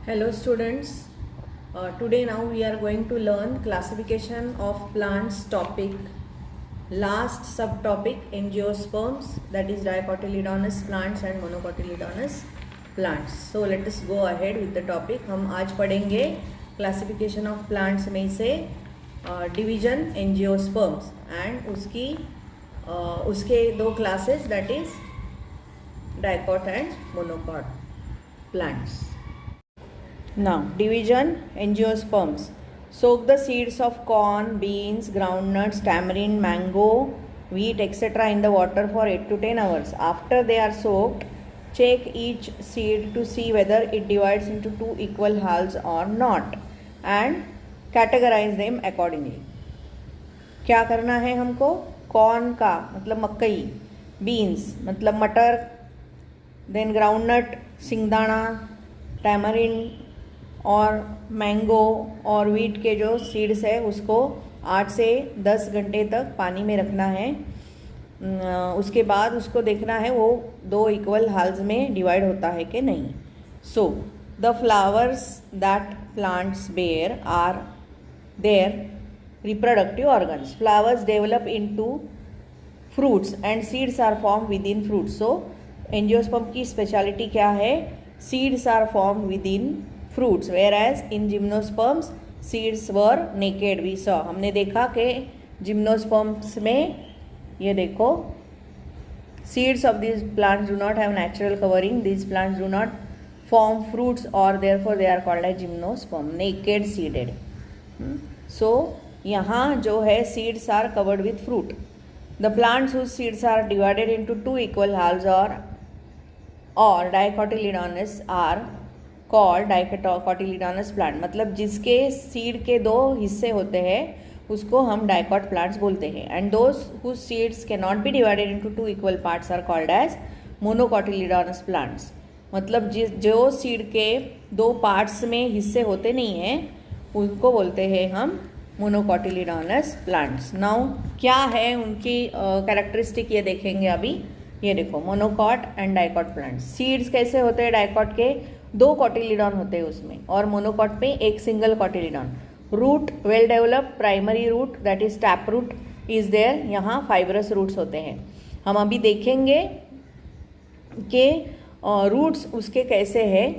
Hello students, today now we are going to learn classification of plants topic, last subtopic angiosperms, that is dicotyledonous plants and monocotyledonous plants. So let us go ahead with the topic. हम आज पढ़ेंगे classification of plants में से division angiosperms and उसके दो classes, that is dicot and monocot plants. Now, division angiosperms. Soak the seeds of corn, beans, groundnuts, tamarind, mango, wheat, etc. in the water for 8 to 10 hours. After they are soaked, check each seed to see whether it divides into two equal halves or not and categorize them accordingly. क्या करना है हमको? Corn का मतलब मकई, beans मतलब मटर, then groundnut सिंगदाना, tamarind और मैंगो और वीट के जो सीड्स है उसको 8 से 10 घंटे तक पानी में रखना है. उसके बाद उसको देखना है वो दो इक्वल हाल्स में डिवाइड होता है कि नहीं. So the flowers that plants bear are their reproductive organs. Flowers develop into fruits and seeds are form within fruits. So angiosperm की स्पेशलिटी क्या है? Seeds are form within fruits, whereas in gymnosperms seeds were naked. We saw, हमने देखा कि gymnosperms में ये देखो seeds of these plants do not have natural covering. These plants do not form fruits or therefore they are called as gymnosperm, naked seeded. So यहाँ जो है seeds are covered with fruit. The plants whose seeds are divided into two equal halves or dicotyledonous are called dicotyledonous plant. मतलब जिसके seed के दो हिस्से होते हैं उसको हम डाइकॉट प्लांट्स बोलते हैं. And those whose seeds can not be divided into two equal parts are called as monocotyledonous plants. मतलब जो सीड के दो पार्ट्स में हिस्से होते नहीं हैं उनको बोलते हैं हम मोनोकोटिलेडोनस प्लांट्स. नाउ क्या है उनकी कैरेक्टरिस्टिक ये देखेंगे अभी. ये देखो monocot and dicot plants. Seeds कैसे होते हैं? डाइकॉट के दो कॉटिलिडॉन होते हैं उसमें और मोनोकॉट में एक single cotyledon. Root well developed primary root that is tap root is there. यहाँ फाइब्रस रूट्स होते हैं. हम अभी देखेंगे कि रूट्स उसके कैसे है.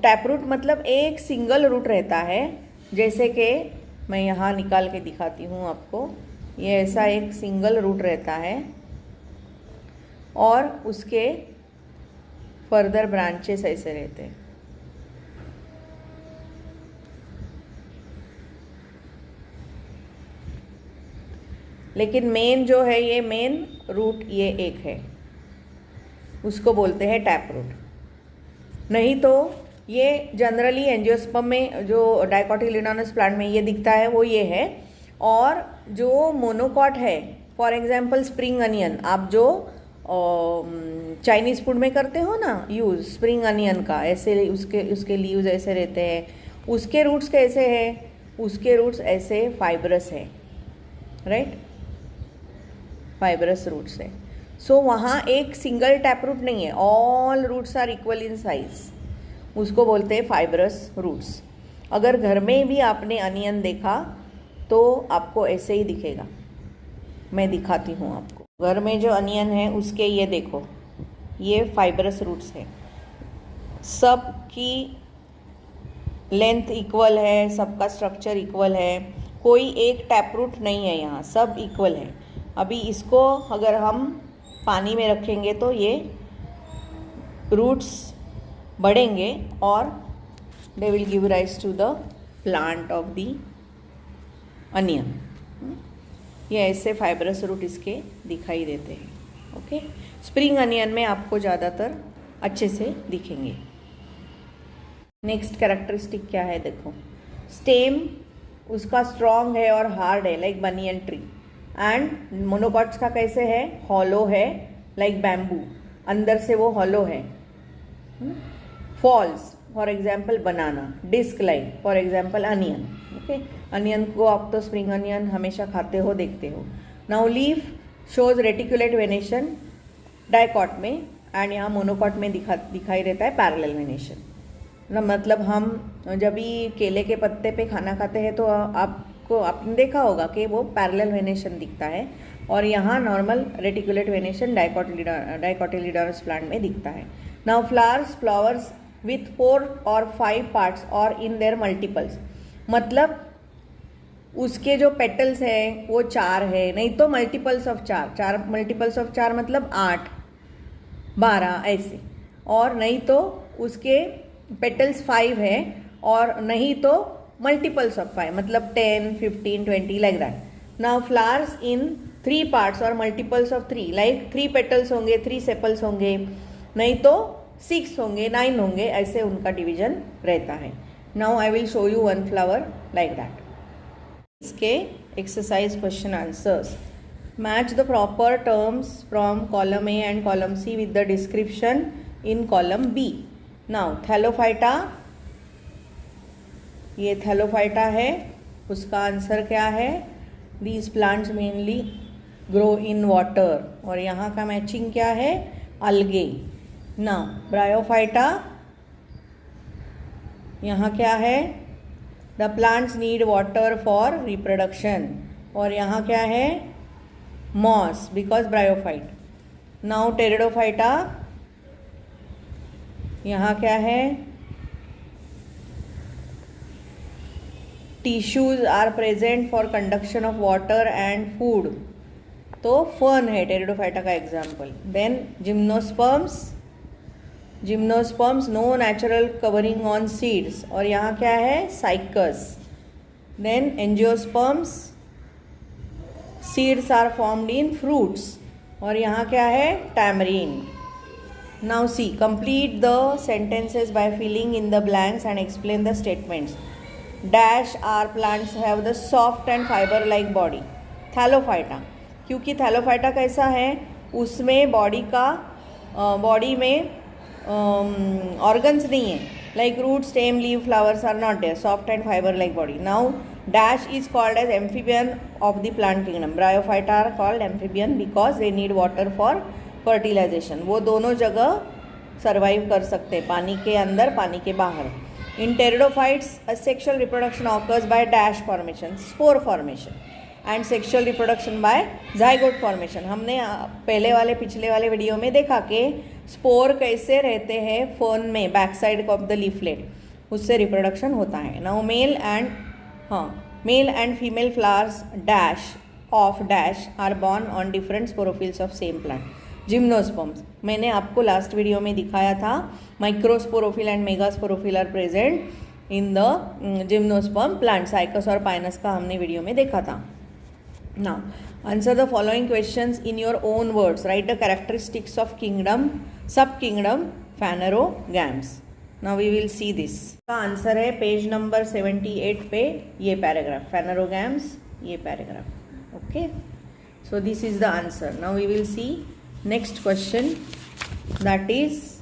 टैप रूट मतलब एक सिंगल रूट रहता है. जैसे कि मैं यहाँ निकाल के दिखाती हूँ आपको. ये ऐसा एक सिंगल रूट रहता है और उसके फर्दर ब्रांचेस ऐसे रहते हैं. लेकिन मेन जो है ये मेन रूट ये एक है, उसको बोलते हैं टैप रूट. नहीं तो ये जनरली एंजियोस्पर्म में जो डाइकोटिलेडोनस प्लांट में ये दिखता है वो ये है. और जो मोनोकॉट है, फॉर एग्जांपल स्प्रिंग अनियन, आप जो चाइनीज़ फूड में करते हो ना यूज़ स्प्रिंग अनियन का, ऐसे उसके लीव्स ऐसे रहते हैं. उसके रूट्स कैसे हैं? उसके रूट्स ऐसे फाइब्रस है, राइट, फाइब्रस रूट्स है. सो वहाँ एक सिंगल टैप रूट नहीं है, all roots are equal in size. उसको बोलते हैं फाइब्रस रूट्स. अगर घर में भी आपने अनियन देखा तो आपको ऐसे ही दिखेगा. मैं दिखाती हूँ आपको. घर में जो अनियन है उसके ये देखो, ये फाइब्रस रूट्स है. सब की लेंथ इक्वल है, सबका स्ट्रक्चर इक्वल है, कोई एक टैप रूट नहीं है यहाँ, सब इक्वल है. अभी इसको अगर हम पानी में रखेंगे तो ये रूट्स बढ़ेंगे और they will give rise to the plant of the onion. ये ऐसे फाइब्रस रूट इसके दिखाई देते हैं. ओके, स्प्रिंग अनियन में आपको ज़्यादातर अच्छे से दिखेंगे. नेक्स्ट कैरेक्टरिस्टिक क्या है देखो. स्टेम उसका स्ट्रॉन्ग है और हार्ड है like banyan tree. And monocots का कैसे है? हॉलो है लाइक बैम्बू, अंदर से वो हॉलो है. False for example banana. Disc like for example onion. Okay, onion को आप तो स्प्रिंग अनियन हमेशा खाते हो, देखते हो. Now leaf shows reticulate venation dicot में एंड यहाँ मोनोकॉट में दिखाई देता है पैरेलल वेनेशन. ना, मतलब हम जब भी केले के पत्ते पे खाना खाते हैं तो आपने देखा होगा कि वो पैरेलल वेनेशन दिखता है, और यहाँ नॉर्मल रेटिकुलेट वेनेशन डाइकोटिलीडोनस प्लांट में दिखता है. Now flowers with 4 or 5 parts और इन देयर मल्टीपल्स, मतलब उसके जो पेटल्स है वो 4 है, नहीं तो मल्टीपल्स ऑफ 4 मल्टीपल्स ऑफ 4 मतलब 8 12 ऐसे, और नहीं तो उसके पेटल्स 5 है, और नहीं तो मल्टीपल्स ऑफ 5 मतलब 10 15 20 like that. Now flowers in 3 parts और मल्टीपल्स ऑफ 3, लाइक 3 पेटल्स होंगे, 3 सेपल्स होंगे, नहीं तो 6 होंगे, 9 होंगे, ऐसे उनका डिवीजन रहता है. Now I will show you one flower like that. इसके exercise question answers. Match the proper terms from column A and column C with the description in column B. Now Thallophyta, ये Thallophyta है, उसका answer क्या है? These plants mainly grow in water, और यहाँ का matching क्या है? अलगे. नाउ ब्रायोफाइटा, यहाँ क्या है? The plants need water for reproduction, और यहाँ क्या है? Moss, because bryophyte. Now Pteridophyta, यहाँ क्या है? Tissues are present for conduction of water and food, तो फर्न है टेरिडोफाइटा का example. Then gymnosperms no natural covering on seeds, और यहाँ क्या है? Cycas. Then angiosperms, seeds are formed in fruits, और यहाँ क्या है? Tamarind. Now see, complete the sentences by filling in the blanks and explain the statements. Dash are plants have the soft and fiber like body. Thallophyta, क्योंकि thallophyta कैसा है? उसमें body में organs नहीं है, like root, stem, leave, flowers are not there. Soft and fiber like body. Now dash is called as amphibian of the plant kingdom. Bryophyta are called amphibian because they need water for fertilization. वो दोनों जगह survive कर सकते हैं, पानी के अंदर, पानी के बाहर. In pteridophytes sexual reproduction occurs by dash formation, spore formation, and sexual reproduction by zygote formation. हमने पिछले वाले वीडियो में देखा कि स्पोर कैसे रहते हैं फर्न में, back side of the leaflet, उससे रिप्रोडक्शन होता है. Now male and female flowers dash of dash are borne on different sporophylls of same plant. Gymnosperms, मैंने आपको लास्ट वीडियो में दिखाया था, microsporophyll and megasporophyll are present in the gymnosperm plant. Cycas और pinus का हमने वीडियो में देखा था. Now answer the following questions in your own words. Write the characteristics of kingdom, सब kingdom Phanerogams. Now we will see this. का answer है page number 78 पे, ये पैराग्राफ, फैनेरोगैम्स, ये paragraph. Okay, so this is the answer. Now we will see next question, that is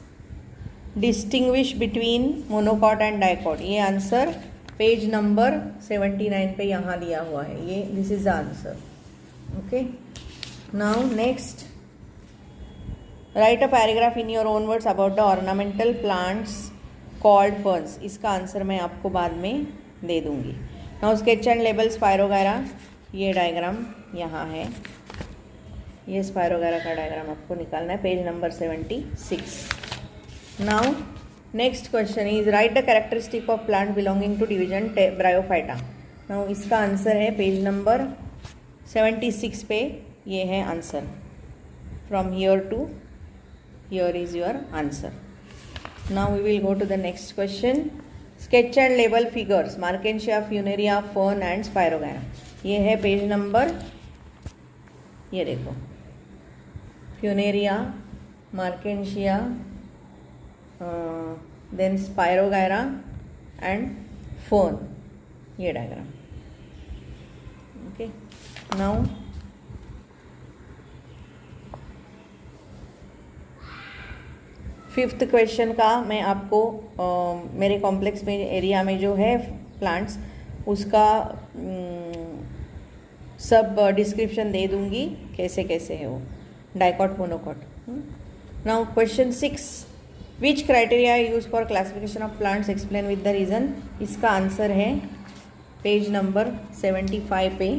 distinguish between monocot and dicot. ये answer page number 79 पे यहाँ दिया हुआ है, ये this is the answer. Okay, now next, right a paragraph in your own words about the ornamental plants called ferns. इसका answer मैं आपको बाद में दे दूंगी. Now sketch and label spirogyra, ये डायग्राम यहाँ है, ये स्पायरोगायरा का डायग्राम आपको निकालना है, page number 76. Now next question is right the characteristic of plant belonging to division Bryophyta. Now इसका आंसर है पेज नंबर 76 पे, ये है answer. From here to here is your answer. Now we will go to the next question. Sketch and label figures Marchantia, Funaria, fern and Spirogyra. ये है page number, ये देखो, Funaria, Marchantia, then Spirogyra and fern, ये diagram. Okay, now fifth question का मैं आपको मेरे complex में एरिया में जो है प्लांट्स, उसका सब डिस्क्रिप्शन दे दूंगी, कैसे कैसे है वो, dicot, monocot. Now question 6, which criteria use for classification of plants, explain with the reason. इसका आंसर है पेज नंबर 75 पे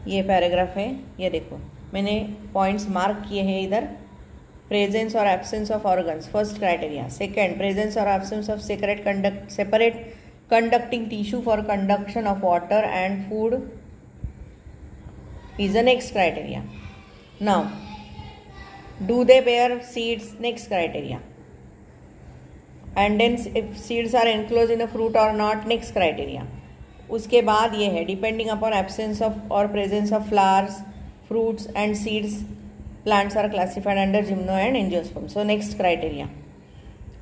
ये पैराग्राफ है। ये देखो मैंने पॉइंट्स मार्क किए हैं इधर। प्रेजेंस और absence of organs first criteria. Second, presence और absence of separate conducting tissue for conduction of water and food is the next criteria. Now, do they bear seeds? Next criteria. And then if seeds are enclosed in a fruit or not, next criteria. उसके बाद ये है depending upon absence of और presence of flowers, fruits and seeds, plants are classified under gymno and angiosperm. So next criteria.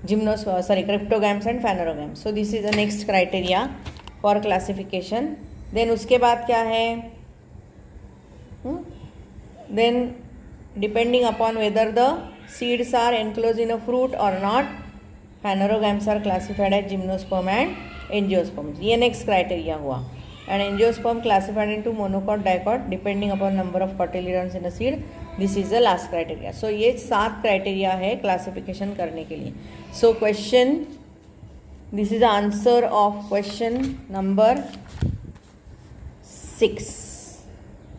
Cryptogams and phanerogams. So this is the next criteria for classification. Then उसके बाद क्या है? Then depending upon whether the seeds are enclosed in a fruit or not, phanerogams are classified as gymnosperm and angiosperms. ये next criteria हुआ. And angiosperm classified into monocot, dicot depending upon number of cotyledons in a seed. This is the last criteria. So ये 7 criteria है classification करने के लिए. So question, this is the answer of question number 6.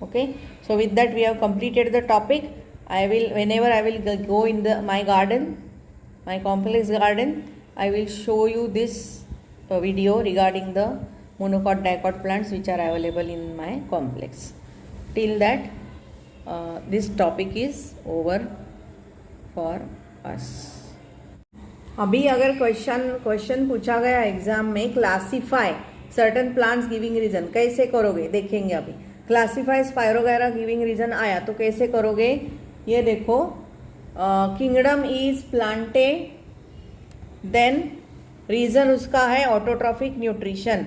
Okay, so with that we have completed the topic. I will, whenever I will go in my garden, my complex garden, I will show you this video regarding the monocot, dicot plants which are available in my complex. Till that, this topic is over for us. अभी अगर question पूछा गया exam में, classify certain plants giving reason, कैसे करोगे देखेंगे. अभी classify spirogyra giving reason आया तो कैसे करोगे ये देखो. Kingdom is plantae, then reason उसका है ऑटोट्रॉफिक न्यूट्रिशन.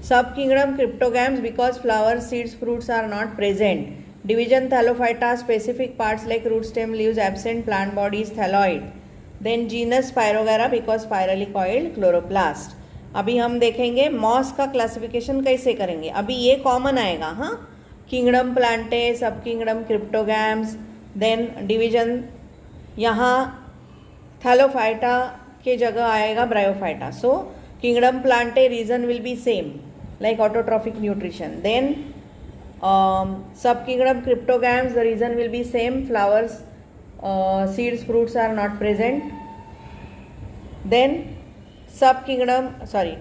सब kingdom cryptogams because flowers, seeds, fruits are not present. Division Thallophyta, specific parts like root, stem, leaves absent, plant body is thalloid. Then genus Spirogera because spirally coiled chloroplast. अभी हम देखेंगे moss का classification कैसे करेंगे. अभी ये common आएगा. हाँ, kingdom plantae, subkingdom cryptogams, then division यहाँ थैलोफाइटा के जगह आएगा bryophyta. So kingdom plantae reason will be same like autotrophic nutrition. Then subkingdom cryptogams, the reason will be same, flowers, seeds, fruits are not present. Then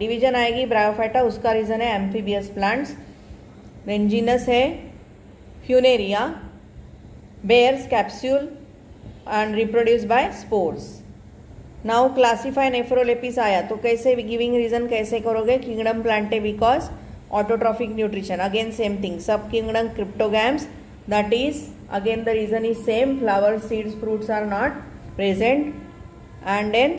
division आएगी bryophyta, उसका reason है amphibious plants. Then genus है Funaria, bears capsule and reproduce by spores. Now classify nephrolepis आया तो कैसे giving reason कैसे करोगे. Kingdom Plantae because autotrophic nutrition, again same thing. Subkingdom cryptogams, that is again the reason is same, flowers, seeds, fruits are not present. And then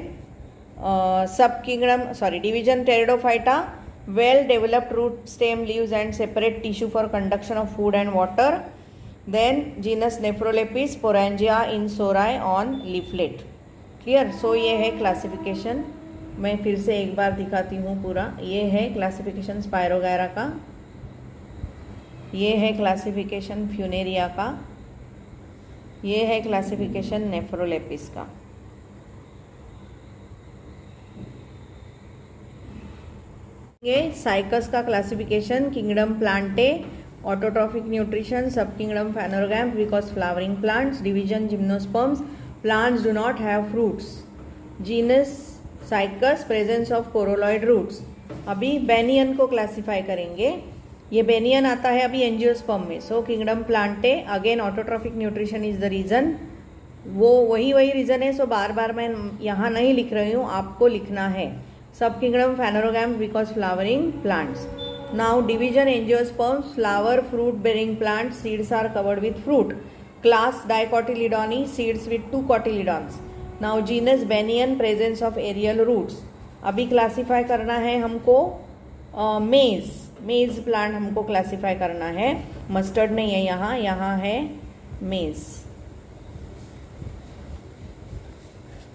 division Pteridophyta, well developed root, stem, leaves and separate tissue for conduction of food and water. Then genus Nephrolepis, sporangia in sori on leaflet. Clear? So ये है classification. मैं फिर से एक बार दिखाती हूँ पूरा. ये है क्लासिफिकेशन स्पायरोगैरा का, ये है क्लासिफिकेशन फ्यूनेरिया का, ये है क्लासिफिकेशन नेफ्रोलेपिस का. ये साइकस का classification, kingdom Plantae, autotrophic nutrition, सब kingdom Phanerogams because flowering plants, division gymnosperms, plants do not have fruits, genus Cycas, presence of coralloid roots. अभी बेनियन को क्लासिफाई करेंगे. ये बेनियन आता है अभी एंजियोस्पर्म में. So kingdom Plantae, again autotrophic nutrition is the reason. वो वही रीजन है. सो बार बार मैं यहाँ नहीं लिख रही हूँ, आपको लिखना है. Sub kingdom Phanerogam because flowering plants. Now division angiosperms, flower, fruit bearing plant, seeds are covered with fruit. Class Dicotyledonae, seeds with 2 cotyledons. Now genus banyan, presence of aerial roots. अभी क्लासीफाई करना है हमको मेज plant हमको classify करना है. Mustard नहीं है यहाँ है मेज.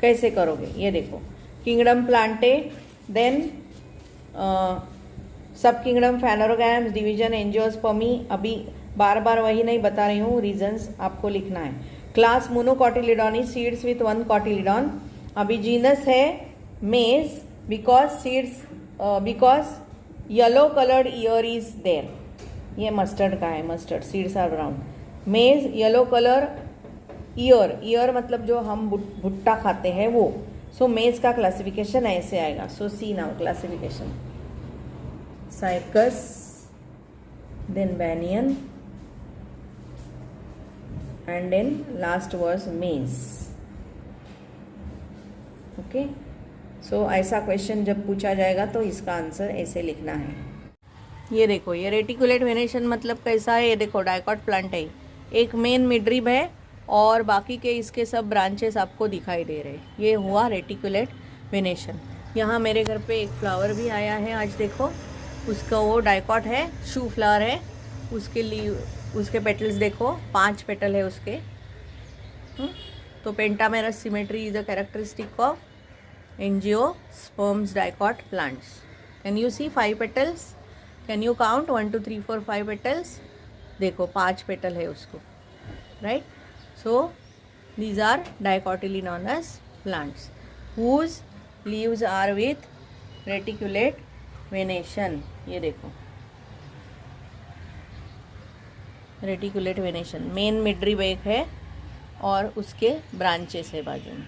कैसे करोगे ये देखो. Kingdom Plantae, then sub kingdom Phanerogams, division Angiospermae. अभी बार बार वही नहीं बता रही हूँ, रीजंस आपको लिखना है. Class Monocotyledonae, seeds with 1 cotyledon. अभी जीनस है maize because yellow coloured ear is there. ये मस्टर्ड का है, mustard seeds are brown. Maize yellow colour, ear मतलब जो हम भुट्टा खाते हैं वो. सो मेज का क्लासिफिकेशन ऐसे आएगा. So see now classification. Cycas, then banyan, and then last was maize. Okay. So ऐसा क्वेश्चन जब पूछा जाएगा तो इसका आंसर ऐसे लिखना है. ये देखो, ये रेटिकुलेट वेनेशन मतलब कैसा है. ये देखो डाइकॉट प्लांट है, एक मेन मिडरिब है और बाकी के इसके सब ब्रांचेस आपको दिखाई दे रहे. ये हुआ रेटिकुलेट वेनेशन. यहाँ मेरे घर पे एक फ्लावर भी आया है आज. देखो उसका वो डाइकॉट है, शू फ्लावर है. उसके लीव, उसके पेटल्स देखो, 5 पेटल है उसके. तो pentamerous symmetry is a characteristic of angiosperms dicot plants. Can you see 5 petals? Can you count 1 2 3 4 5 petals? देखो 5 पेटल है उसको, right. So these are dicotyledonous plants whose leaves are with reticulate venation. ये देखो reticulate venation, main midrib एक है और उसके branches है बाजू में.